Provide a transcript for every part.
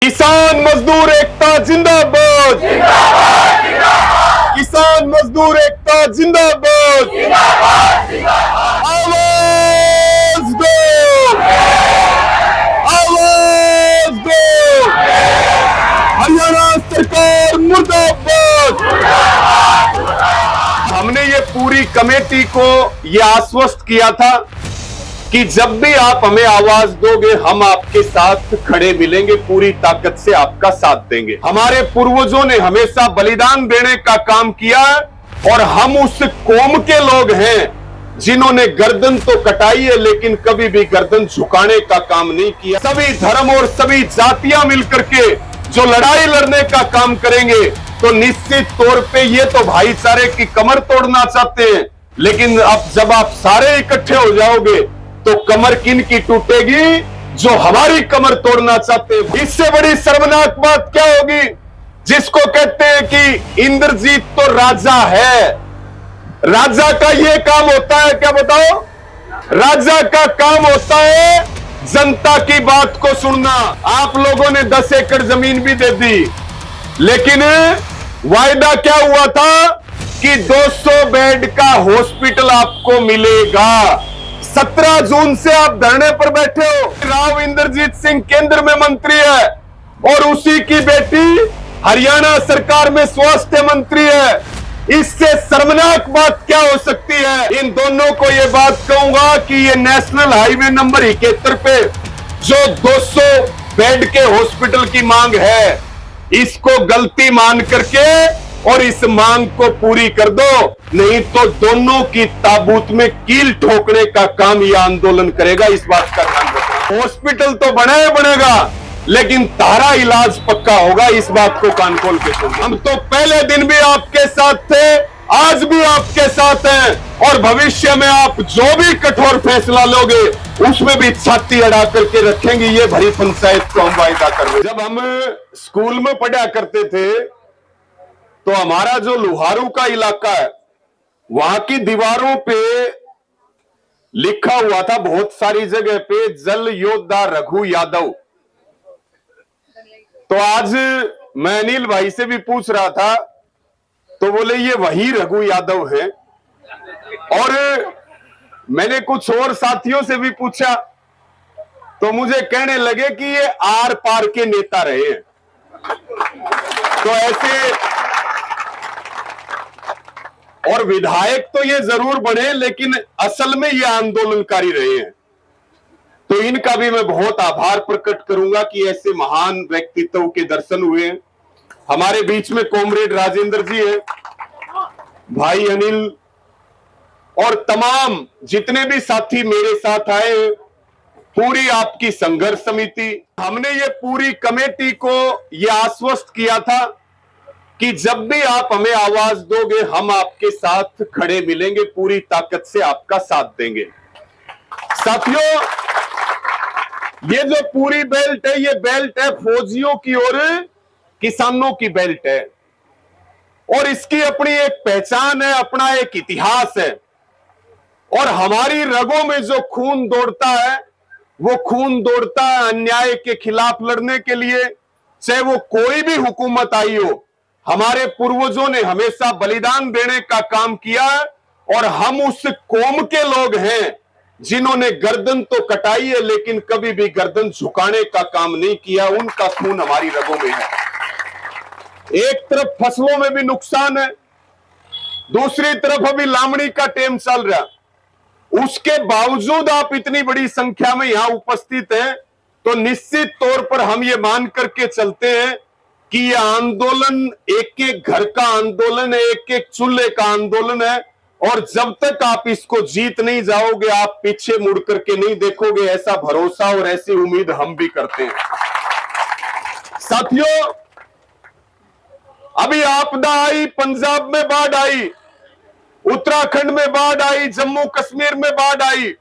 किसान मजदूर एकता जिंदाबाद, जिंदाबाद, जिंदाबाद। किसान मजदूर एकता जिंदाबाद, जिंदाबाद, जिंदाबाद। आवाज दो, आवाज दो। हरियाणा सरकार मुर्दाबाद। हमने ये पूरी कमेटी को ये आश्वस्त किया था कि जब भी आप हमें आवाज दोगे हम आपके साथ खड़े मिलेंगे, पूरी ताकत से आपका साथ देंगे। हमारे पूर्वजों ने हमेशा बलिदान देने का काम किया और हम उस कौम के लोग हैं जिन्होंने गर्दन तो कटाई है लेकिन कभी भी गर्दन झुकाने का काम नहीं किया। सभी धर्म और सभी जातियां मिलकर के जो लड़ाई लड़ने का काम करेंगे तो निश्चित तौर पे ये तो भाईचारे की कमर तोड़ना चाहते हैं, लेकिन अब जब आप सारे इकट्ठे हो जाओगे तो कमर किन की टूटेगी? जो हमारी कमर तोड़ना चाहते हैं। इससे बड़ी शर्मनाक बात क्या होगी? जिसको कहते हैं कि इंद्रजीत तो राजा है, राजा का ये काम होता है क्या बताओ? राजा का काम होता है जनता की बात को सुनना। आप लोगों ने 10 एकड़ जमीन भी दे दी, लेकिन वायदा क्या हुआ था कि 200 बेड का हॉस्पिटल आपको मिलेगा। 17 जून से आप धरने पर बैठे हो। राव इंद्रजीत सिंह केंद्र में मंत्री है और उसी की बेटी हरियाणा सरकार में स्वास्थ्य मंत्री है। इससे शर्मनाक बात क्या हो सकती है? इन दोनों को यह बात कहूंगा कि ये नेशनल हाईवे नंबर 71 पे जो 200 बेड के हॉस्पिटल की मांग है, इसको गलती मान करके और इस मांग को पूरी कर दो, नहीं तो दोनों की ताबूत में कील ठोकने का काम यह आंदोलन करेगा। इस बात का ध्यान रखना। हॉस्पिटल तो बनेगा लेकिन तारा इलाज पक्का होगा, इस बात को कान खोल के सुनो। हम तो पहले दिन भी आपके साथ थे, आज भी आपके साथ हैं और भविष्य में आप जो भी कठोर फैसला लोगे उसमें भी छाती अड़ा करके रखेंगे। ये भरी पंचायत को हम वायदा कर रहे हैं। जब हम स्कूल में पढ़ा करते थे तो हमारा जो लोहारू का इलाका है वहां की दीवारों पे लिखा हुआ था बहुत सारी जगह पे जल योद्धा रघु यादव। तो आज मैं अनिल भाई से भी पूछ रहा था तो बोले ये वही रघु यादव है। और मैंने कुछ और साथियों से भी पूछा तो मुझे कहने लगे कि ये आर पार के नेता रहे हैं। तो ऐसे और विधायक तो ये जरूर बने लेकिन असल में ये आंदोलनकारी रहे हैं। तो इनका भी मैं बहुत आभार प्रकट करूंगा कि ऐसे महान व्यक्तित्व के दर्शन हुए हैं। हमारे बीच में कॉमरेड राजेंद्र जी है, भाई अनिल और तमाम जितने भी साथी मेरे साथ आए, पूरी आपकी संघर्ष समिति। हमने ये पूरी कमेटी को ये आश्वस्त किया था कि जब भी आप हमें आवाज दोगे हम आपके साथ खड़े मिलेंगे, पूरी ताकत से आपका साथ देंगे। साथियों, ये जो पूरी बेल्ट है ये बेल्ट है फौजियों की और किसानों की बेल्ट है और इसकी अपनी एक पहचान है, अपना एक इतिहास है। और हमारी रगों में जो खून दौड़ता है वो खून दौड़ता है अन्याय के खिलाफ लड़ने के लिए, चाहे वो कोई भी हुकूमत आई हो। हमारे पूर्वजों ने हमेशा बलिदान देने का काम किया और हम उस कौम के लोग हैं जिन्होंने गर्दन तो कटाई है लेकिन कभी भी गर्दन झुकाने का काम नहीं किया। उनका खून हमारी रगों में है। एक तरफ फसलों में भी नुकसान है, दूसरी तरफ अभी लामड़ी का टेम चल रहा, उसके बावजूद आप इतनी बड़ी संख्या में यहां उपस्थित हैं तो निश्चित तौर पर हम ये मान करके चलते हैं कि यह आंदोलन एक एक घर का आंदोलन है, एक एक चूल्हे का आंदोलन है। और जब तक आप इसको जीत नहीं जाओगे आप पीछे मुड़ करके नहीं देखोगे, ऐसा भरोसा और ऐसी उम्मीद हम भी करते हैं। साथियों, अभी आपदा आई, पंजाब में बाढ़ आई, उत्तराखंड में बाढ़ आई, जम्मू कश्मीर में बाढ़ आई,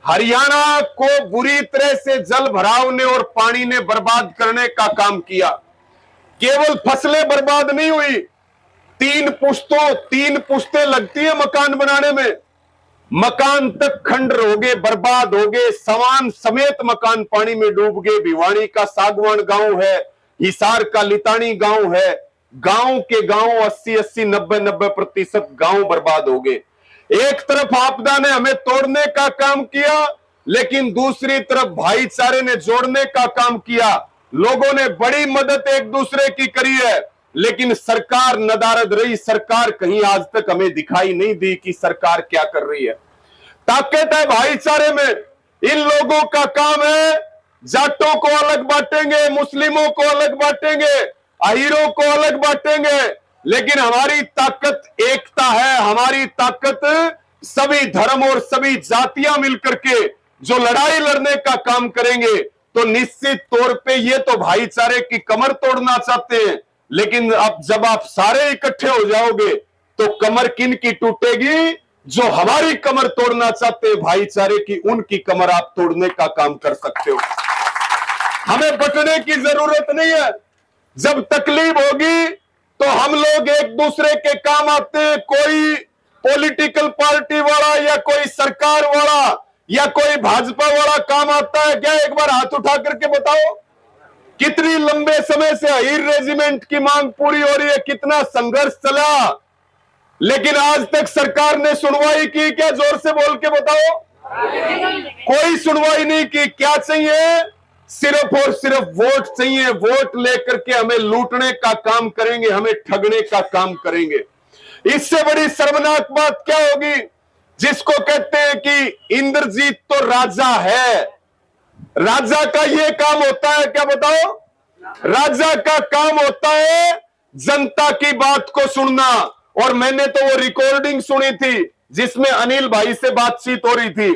हरियाणा को बुरी तरह से जल भराव ने और पानी ने बर्बाद करने का काम किया। केवल फसलें बर्बाद नहीं हुई, 3 पुश्तें लगती है मकान बनाने में, मकान तक खंडर हो गए, बर्बाद हो गए, सामान समेत मकान पानी में डूब गए। भिवानी का सागवान गांव है, हिसार का लितानी गांव है, गांव के गांव 80-80, 90-90% गांव बर्बाद हो गए। एक तरफ आपदा ने हमें तोड़ने का काम किया, लेकिन दूसरी तरफ भाईचारे ने जोड़ने का काम किया। लोगों ने बड़ी मदद एक दूसरे की करी है, लेकिन सरकार नदारद रही। सरकार कहीं आज तक हमें दिखाई नहीं दी कि सरकार क्या कर रही है। ताकत है भाईचारे में। इन लोगों का काम है, जाटों को अलग बांटेंगे, मुस्लिमों को अलग बांटेंगे, अहीरों को अलग बांटेंगे, लेकिन हमारी ताकत एकता है। हमारी ताकत सभी धर्म और सभी जातियां मिलकर के जो लड़ाई लड़ने का काम करेंगे, तो निश्चित तौर पे ये तो भाईचारे की कमर तोड़ना चाहते हैं, लेकिन अब जब आप सारे इकट्ठे हो जाओगे तो कमर किन की टूटेगी? जो हमारी कमर तोड़ना चाहते हैं भाईचारे की, उनकी कमर आप तोड़ने का काम कर सकते हो। हमें बटने की जरूरत नहीं है। जब तकलीफ होगी तो हम लोग एक दूसरे के काम आते हैं। कोई पॉलिटिकल पार्टी वाला या कोई सरकार वाला या कोई भाजपा वाला काम आता है क्या? एक बार हाथ उठा करके बताओ। कितनी लंबे समय से अहीर रेजिमेंट की मांग पूरी हो रही है, कितना संघर्ष चला, लेकिन आज तक सरकार ने सुनवाई की क्या? जोर से बोल के बताओ। कोई सुनवाई नहीं की। क्या चाहिए? सिर्फ और सिर्फ वोट चाहिए। वोट लेकर के हमें लूटने का काम करेंगे, हमें ठगने का काम करेंगे। इससे बड़ी शर्मनाक बात क्या होगी? जिसको कहते हैं कि इंद्रजीत तो राजा है। राजा का ये काम होता है क्या? बताओ। राजा का काम होता है जनता की बात को सुनना। और मैंने तो वो रिकॉर्डिंग सुनी थी जिसमें अनिल भाई से बातचीत हो रही थी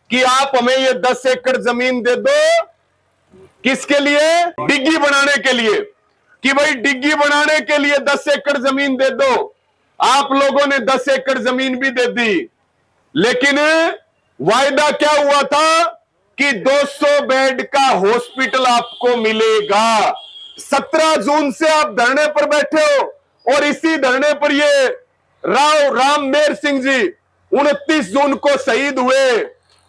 कि आप हमें ये 10 एकड़ जमीन दे दो। किसके लिए? डिग्गी बनाने के लिए। कि भाई डिग्गी बनाने के लिए 10 एकड़ जमीन दे दो। आप लोगों ने 10 एकड़ जमीन भी दे दी, लेकिन वायदा क्या हुआ था कि 200 बेड का हॉस्पिटल आपको मिलेगा। 17 जून से आप धरने पर बैठे हो, और इसी धरने पर ये राम मेहर सिंह जी 29 जून को शहीद हुए।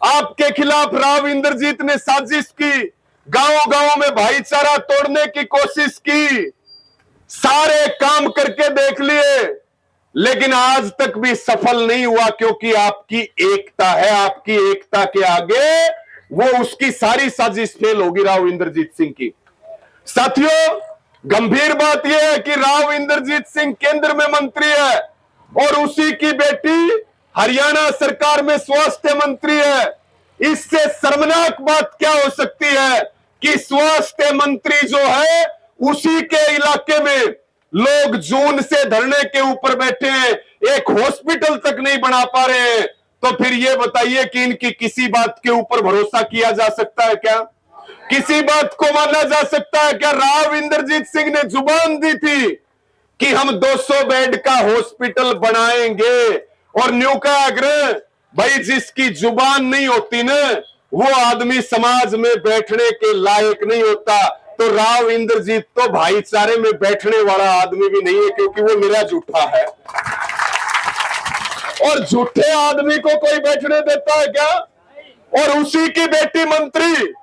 आपके खिलाफ राव इंद्रजीत ने साजिश की, गांव गांव में भाईचारा तोड़ने की कोशिश की, सारे काम करके देख लिए, लेकिन आज तक भी सफल नहीं हुआ, क्योंकि आपकी एकता है। आपकी एकता के आगे वो उसकी सारी साजिश फेल होगी राव इंद्रजीत सिंह की। साथियों, गंभीर बात यह है कि राव इंद्रजीत सिंह केंद्र में मंत्री है और उसी की बेटी हरियाणा सरकार में स्वास्थ्य मंत्री है। इससे शर्मनाक बात क्या हो सकती है कि स्वास्थ्य मंत्री जो है उसी के इलाके में लोग जून से धरने के ऊपर बैठे हैं, एक हॉस्पिटल तक नहीं बना पा रहे हैं। तो फिर ये बताइए कि इनकी किसी बात के ऊपर भरोसा किया जा सकता है क्या? किसी बात को माना जा सकता है क्या? राव इंद्रजीत सिंह ने जुबान दी थी कि हम 200 बेड का हॉस्पिटल बनाएंगे, और न्यू का आग्रह, भाई जिसकी जुबान नहीं होती ना, वो आदमी समाज में बैठने के लायक नहीं होता। तो राव इंद्रजीत तो भाईचारे में बैठने वाला आदमी भी नहीं है, क्योंकि वो मेरा झूठा है। और झूठे आदमी को कोई बैठने देता है क्या? और उसी की बेटी मंत्री।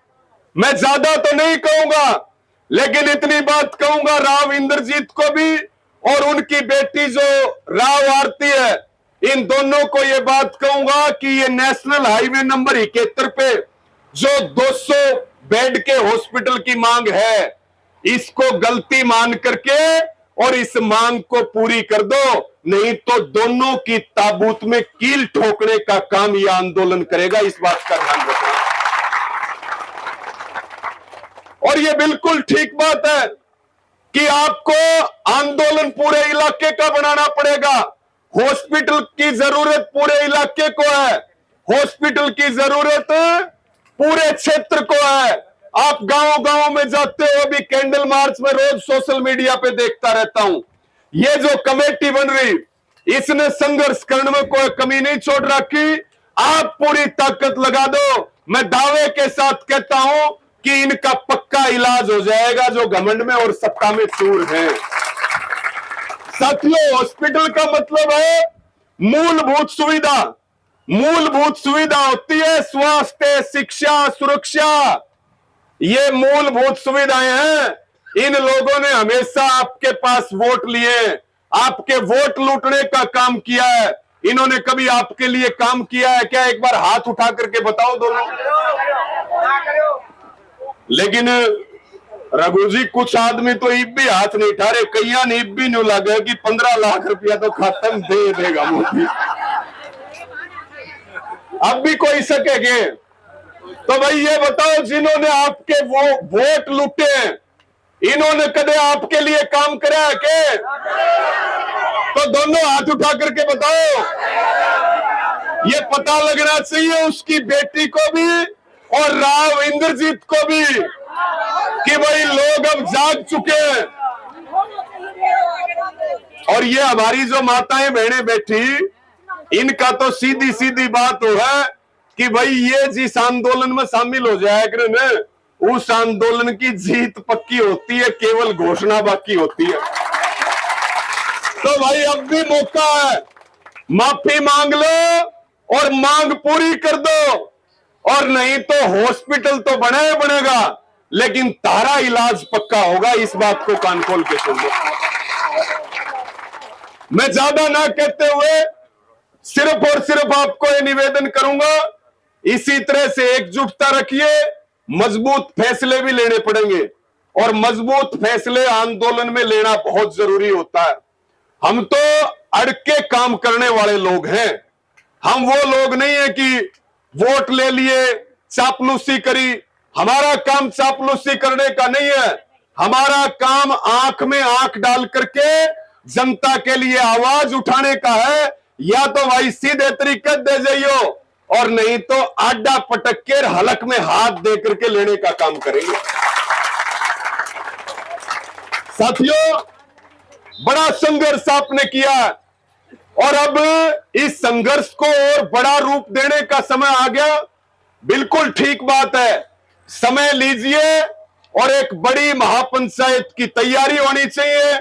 मैं ज्यादा तो नहीं कहूंगा, लेकिन इतनी बात कहूंगा, राव इंद्रजीत को भी और उनकी बेटी जो राव आरती है, इन दोनों को यह बात कहूंगा कि ये नेशनल हाईवे नंबर 71 पे जो 200 बेड के हॉस्पिटल की मांग है, इसको गलती मान करके और इस मांग को पूरी कर दो, नहीं तो दोनों की ताबूत में कील ठोकने का काम यह आंदोलन करेगा। इस बात का ध्यान रखना। और यह बिल्कुल ठीक बात है कि आपको आंदोलन पूरे इलाके का बनाना पड़ेगा। हॉस्पिटल की जरूरत पूरे इलाके को है, हॉस्पिटल की जरूरत पूरे क्षेत्र को है। आप गांव गांव में जाते हो, अभी कैंडल मार्च में रोज सोशल मीडिया पे देखता रहता हूं। ये जो कमेटी बन रही, इसने संघर्ष करने में कोई कमी नहीं छोड़ रखी। आप पूरी ताकत लगा दो, मैं दावे के साथ कहता हूं कि इनका पक्का इलाज हो जाएगा, जो घमंड में और सत्ता में चूर है। साथियों, हॉस्पिटल का मतलब है मूलभूत सुविधा। मूलभूत सुविधा होती है स्वास्थ्य, शिक्षा, सुरक्षा, ये मूलभूत सुविधाएं हैं। इन लोगों ने हमेशा आपके पास वोट लिए, आपके वोट लूटने का काम किया है। इन्होंने कभी आपके लिए काम किया है क्या? एक बार हाथ उठा करके बताओ दोनों। लेकिन रघु जी, कुछ आदमी तो ईब भी हाथ नहीं उठा रहे, कईया ने ईब भी नहीं लगा कि 15 लाख रुपया तो खत्म दे देगा मोदी। अब भी कोई सकेगे? तो भाई ये बताओ, जिन्होंने आपके वो वोट लूटे, इन्होंने कदे आपके लिए काम करा है के? तो दोनों हाथ उठा करके बताओ। ये पता लगना चाहिए उसकी बेटी को भी और राव इंद्रजीत को भी कि भाई लोग अब जाग चुके हैं। और ये हमारी जो माताएं बहनें बैठी, इनका तो सीधी सीधी बात हो है कि भाई ये जिस आंदोलन में शामिल हो जाए न, उस आंदोलन की जीत पक्की होती है, केवल घोषणा बाकी होती है। तो भाई अब भी मौका है, माफी मांग लो और मांग पूरी कर दो, और नहीं तो हॉस्पिटल तो बना ही बनेगा, लेकिन तारा इलाज पक्का होगा। इस बात को कान खोल के सुन लो। मैं ज्यादा ना कहते हुए सिर्फ और सिर्फ आपको ये निवेदन करूंगा, इसी तरह से एकजुटता रखिए। मजबूत फैसले भी लेने पड़ेंगे, और मजबूत फैसले आंदोलन में लेना बहुत जरूरी होता है। हम तो अड़के काम करने वाले लोग हैं। हम वो लोग नहीं है कि वोट ले लिए, चापलूसी करी। हमारा काम चापलूसी करने का नहीं है। हमारा काम आंख में आंख डाल करके जनता के लिए आवाज उठाने का है। या तो भाई सीधे तरीके दे जाइयो, और नहीं तो आडा पटक के हलक में हाथ दे करके लेने का काम करेंगे। साथियों, बड़ा संघर्ष आपने किया, और अब इस संघर्ष को और बड़ा रूप देने का समय आ गया। बिल्कुल ठीक बात है, समय लीजिए, और एक बड़ी महापंचायत की तैयारी होनी चाहिए,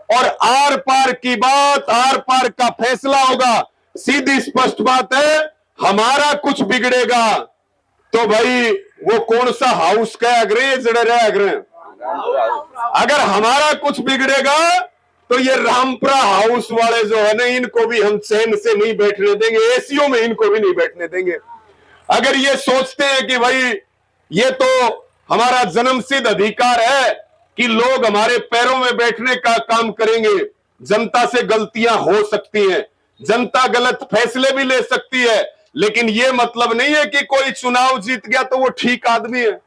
और आर पार की बात, आर पार का फैसला होगा। सीधी स्पष्ट बात है, हमारा कुछ बिगड़ेगा तो भाई वो कौन सा हाउस का अग्रह जड़े रहे अग्रह, अगर हमारा कुछ बिगड़ेगा तो ये रामपुरा हाउस वाले जो है ना, इनको भी हम चैन से नहीं बैठने देंगे, एसीओ में इनको भी नहीं बैठने देंगे। अगर ये सोचते हैं कि भाई ये तो हमारा जन्मसिद्ध अधिकार है कि लोग हमारे पैरों में बैठने का काम करेंगे, जनता से गलतियां हो सकती हैं, जनता गलत फैसले भी ले सकती है, लेकिन ये मतलब नहीं है कि कोई चुनाव जीत गया तो वो ठीक आदमी है।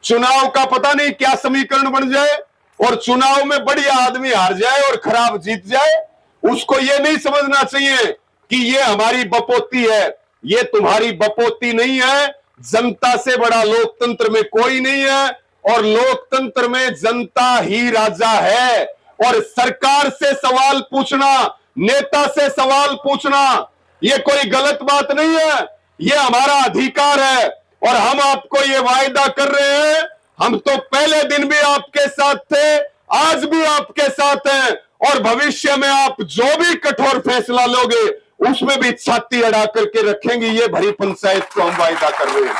चुनाव का पता नहीं क्या समीकरण बन जाए, और चुनाव में बढ़िया आदमी हार जाए और खराब जीत जाए। उसको ये नहीं समझना चाहिए कि ये हमारी बपोती है। ये तुम्हारी बपोती नहीं है। जनता से बड़ा लोकतंत्र में कोई नहीं है, और लोकतंत्र में जनता ही राजा है। और सरकार से सवाल पूछना, नेता से सवाल पूछना, ये कोई गलत बात नहीं है, ये हमारा अधिकार है। और हम आपको ये वायदा कर रहे हैं, हम तो पहले दिन भी आपके साथ थे, आज भी आपके साथ हैं, और भविष्य में आप जो भी कठोर फैसला लोगे उसमें भी छाती अड़ा करके रखेंगे। ये भरी पंचायत को हम वायदा कर रहे हैं,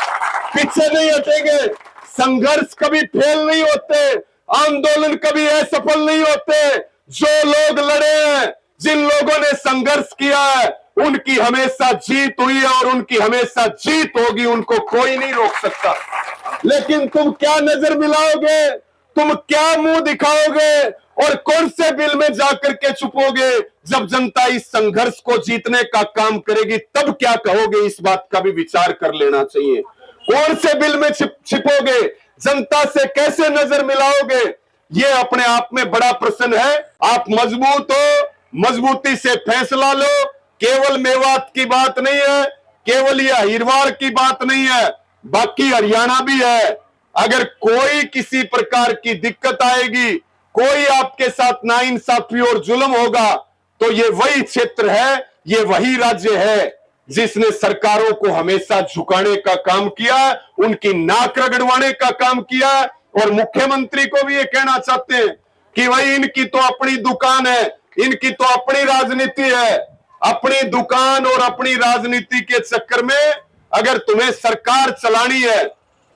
पीछे नहीं हटेंगे। संघर्ष कभी फेल नहीं होते, आंदोलन कभी असफल नहीं होते। जो लोग लड़े हैं, जिन लोगों ने संघर्ष किया है, उनकी हमेशा जीत हुई है, और उनकी हमेशा जीत होगी, उनको कोई नहीं रोक सकता। लेकिन तुम क्या नजर मिलाओगे, तुम क्या मुंह दिखाओगे, और कौन से बिल में जाकर के छुपोगे? जब जनता इस संघर्ष को जीतने का काम करेगी तब क्या कहोगे? इस बात का भी विचार कर लेना चाहिए। कौन से बिल में छिपोगे, जनता से कैसे नजर मिलाओगे, ये अपने आप में बड़ा प्रश्न है। आप मजबूत हो, मजबूती से फैसला लो। केवल मेवात की बात नहीं है, केवल ये हिरवार की बात नहीं है, बाकी हरियाणा भी है। अगर कोई किसी प्रकार की दिक्कत आएगी, कोई आपके साथ नाइंसाफी और जुल्म होगा, तो ये वही क्षेत्र है, ये वही राज्य है जिसने सरकारों को हमेशा झुकाने का काम किया, उनकी नाक रगड़वाने का काम किया। और मुख्यमंत्री को भी ये कहना चाहते हैं कि भाई इनकी तो अपनी दुकान है, इनकी तो अपनी राजनीति है। अपनी दुकान और अपनी राजनीति के चक्कर में अगर तुम्हें सरकार चलानी है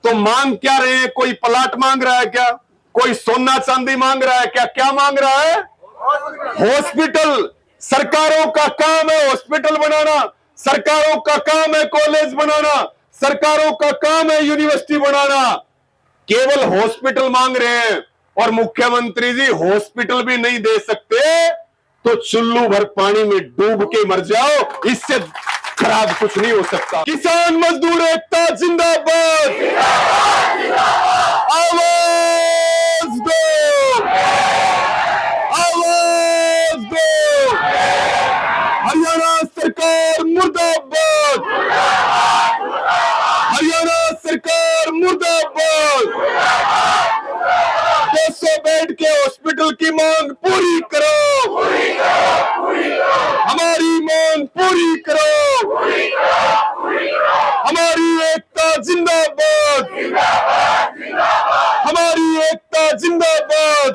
तो मांग क्या रहे हैं? कोई प्लाट मांग रहा है क्या? कोई सोना चांदी मांग रहा है क्या? क्या मांग रहा है? हॉस्पिटल। सरकारों का काम है हॉस्पिटल बनाना, सरकारों का काम है कॉलेज बनाना, सरकारों का काम है यूनिवर्सिटी बनाना। केवल हॉस्पिटल मांग रहे हैं और मुख्यमंत्री जी हॉस्पिटल भी नहीं दे सकते तो चुल्लू भर पानी में डूब के मर जाओ, इससे खराब कुछ नहीं हो सकता। किसान मजदूर एकता जिंदाबाद, आवाज दो, आवाज दो। हरियाणा सरकार मुर्दाबाद, हरियाणा सरकार मुर्दाबाद। 200 बेड के हॉस्पिटल की मांग पूरी करो, हमारी मांग पूरी करो, हमारी एकता जिंदाबाद, हमारी एकता जिंदाबाद।